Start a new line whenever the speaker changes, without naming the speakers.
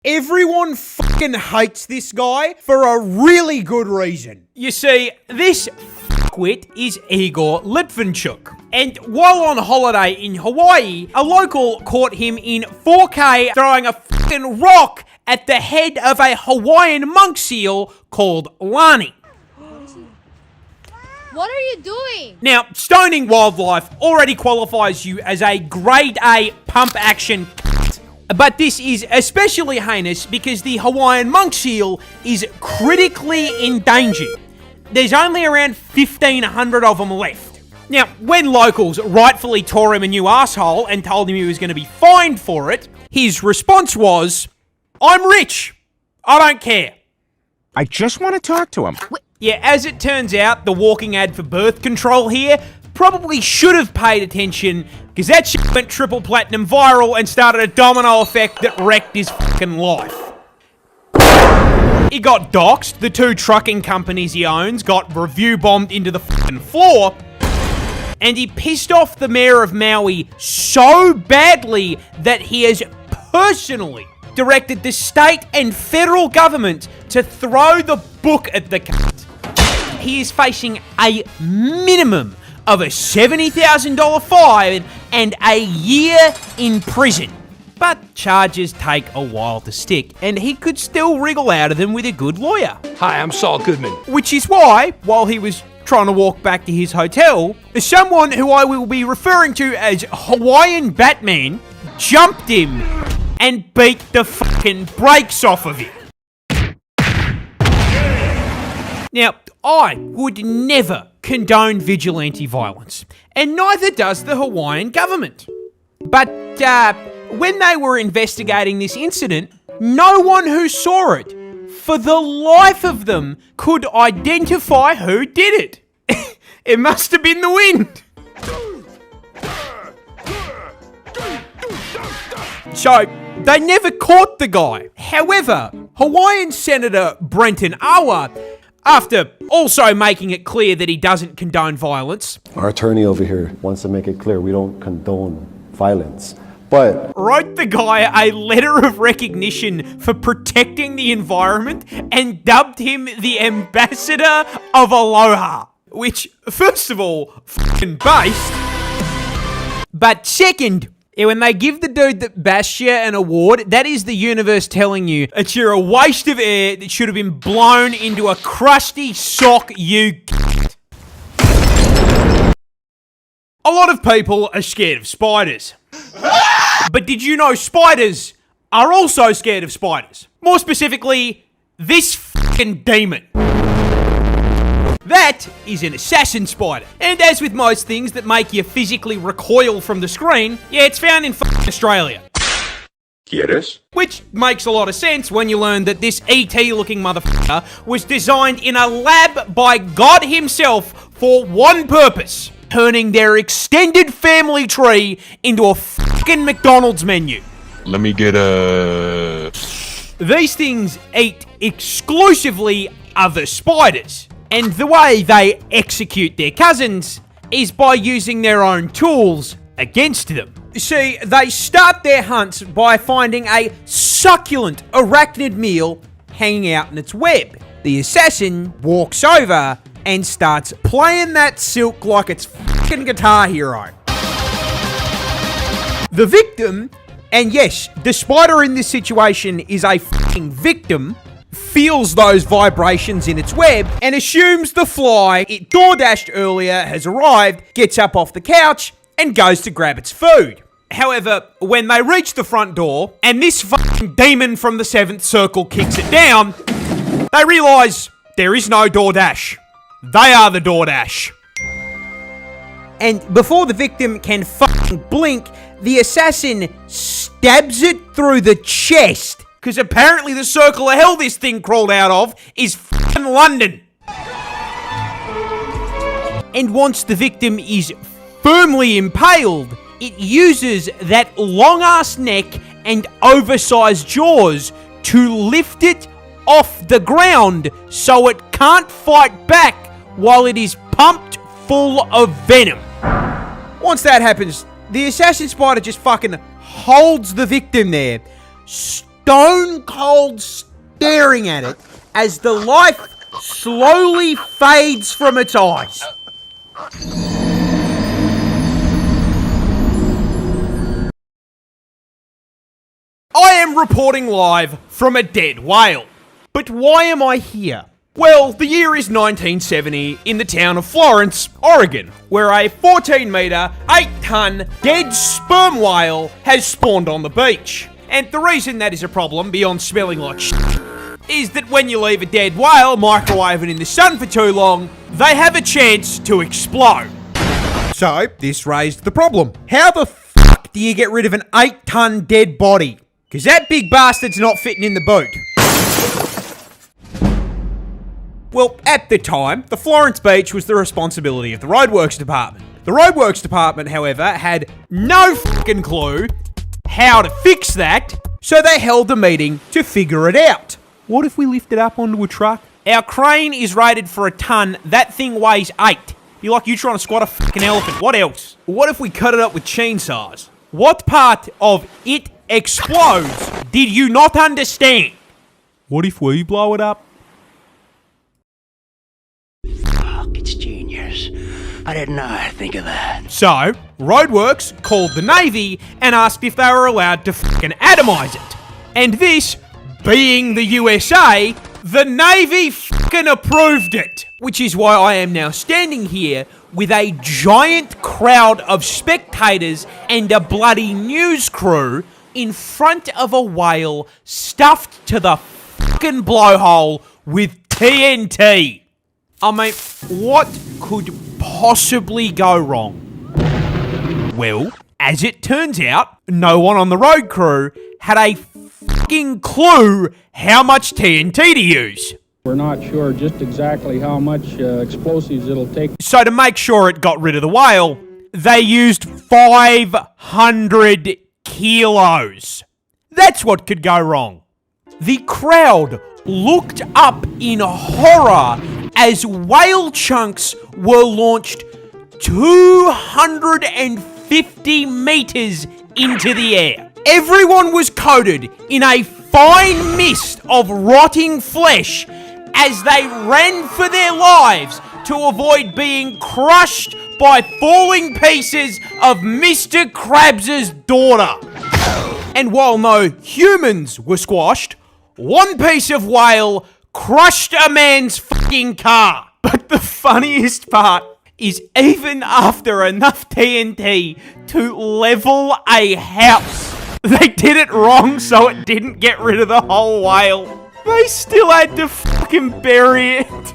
everyone fucking hates this guy for a really good reason. You see, this fuckwit is Igor Litvinchuk. And while on holiday in Hawaii, a local caught him in 4K throwing a fucking rock at the head of a Hawaiian monk seal called Lani.
What are you doing?
Now, stoning wildlife already qualifies you as a grade A pump action cunt. But this is especially heinous because the Hawaiian monk seal is critically endangered. There's only around 1,500 of them left. Now, when locals rightfully tore him a new asshole and told him he was going to be fined for it, his response was, "I'm rich. I don't care."
I just want to talk to him.
Yeah, as it turns out, the walking ad for birth control here probably should have paid attention, because that shit went triple platinum viral and started a domino effect that wrecked his fucking life. He got doxxed, the 2 trucking companies he owns got review bombed into the fucking floor, and he pissed off the mayor of Maui so badly that he has personally directed the state and federal government to throw the book at the cunt. He is facing a minimum of a $70,000 fine and a year in prison. But charges take a while to stick, and he could still wriggle out of them with a good lawyer.
Hi, I'm Saul Goodman.
Which is why, while he was trying to walk back to his hotel, someone who I will be referring to as Hawaiian Batman jumped him and beat the fucking brakes off of him. Now, I would never condone vigilante violence, and neither does the Hawaiian government. But when they were investigating this incident, no one who saw it, for the life of them, could identify who did it. It must have been the wind. So, they never caught the guy. However, Hawaiian Senator Brenton Awa, after also making it clear that he doesn't condone violence,
our attorney over here wants to make it clear we don't condone violence, but
wrote the guy a letter of recognition for protecting the environment and dubbed him the ambassador of Aloha. Which, first of all, fucking based. But second, when they give the dude that bashed you an award, that is the universe telling you that you're a waste of air that should have been blown into a crusty sock, you c***. A lot of people are scared of spiders. But did you know spiders are also scared of spiders? More specifically, this fucking demon. That is an assassin spider. And as with most things that make you physically recoil from the screen, yeah, it's found in fucking Australia.
¿Quieres?
Which makes a lot of sense when you learn that this ET-looking motherfucker was designed in a lab by God himself for one purpose: turning their extended family tree into a fucking McDonald's menu.
Let me get a...
These things eat exclusively other spiders. And the way they execute their cousins is by using their own tools against them. See, they start their hunts by finding a succulent arachnid meal hanging out in its web. The assassin walks over and starts playing that silk like it's fucking Guitar Hero. The victim, and yes, the spider in this situation is a fucking victim, feels those vibrations in its web and assumes the fly it door-dashed earlier has arrived, gets up off the couch, and goes to grab its food. However, when they reach the front door, and this fucking demon from the 7th circle kicks it down, they realise there is no DoorDash. They are the DoorDash. And before the victim can fucking blink, the assassin stabs it through the chest. Because apparently the circle of hell this thing crawled out of is fucking London. And once the victim is firmly impaled, it uses that long-ass neck and oversized jaws to lift it off the ground so it can't fight back while it is pumped full of venom. Once that happens, the assassin spider just fucking holds the victim there, stone cold staring at it as the life slowly fades from its eyes. I am reporting live from a dead whale. But why am I here? Well, the year is 1970 in the town of Florence, Oregon, where a 14-metre, 8-ton, dead sperm whale has spawned on the beach. And the reason that is a problem, beyond smelling like shit, is that when you leave a dead whale microwaving in the sun for too long, they have a chance to explode. So, this raised the problem. How the fuck do you get rid of an 8-ton dead body? Because that big bastard's not fitting in the boot. Well, at the time, the Florence beach was the responsibility of the roadworks department. The roadworks department, however, had no fucking clue how to fix that, so they held a meeting to figure it out. What if we lift it up onto a truck? Our crane is rated for a ton, that thing weighs 8. You're like you trying to squat a fucking elephant, what else? What if we cut it up with chainsaws? What part of it explodes did you not understand? What if we blow it up?
It's genius. I didn't know I'd think of that.
So, Roadworks called the Navy and asked if they were allowed to fucking atomize it. And this, being the USA, the Navy fucking approved it. Which is why I am now standing here with a giant crowd of spectators and a bloody news crew in front of a whale stuffed to the fucking blowhole with TNT. I mean, what could possibly go wrong? Well, as it turns out, no one on the road crew had a fucking clue how much TNT to use.
We're not sure just exactly how much explosives it'll take.
So to make sure it got rid of the whale, they used 500 kilos. That's what could go wrong. The crowd looked up in horror as whale chunks were launched 250 meters into the air. Everyone was coated in a fine mist of rotting flesh as they ran for their lives to avoid being crushed by falling pieces of Mr. Krabs' daughter. And while no humans were squashed, one piece of whale crushed a man's fucking car. But the funniest part is even after enough TNT to level a house, they did it wrong so it didn't get rid of the whole whale. They still had to fucking bury it.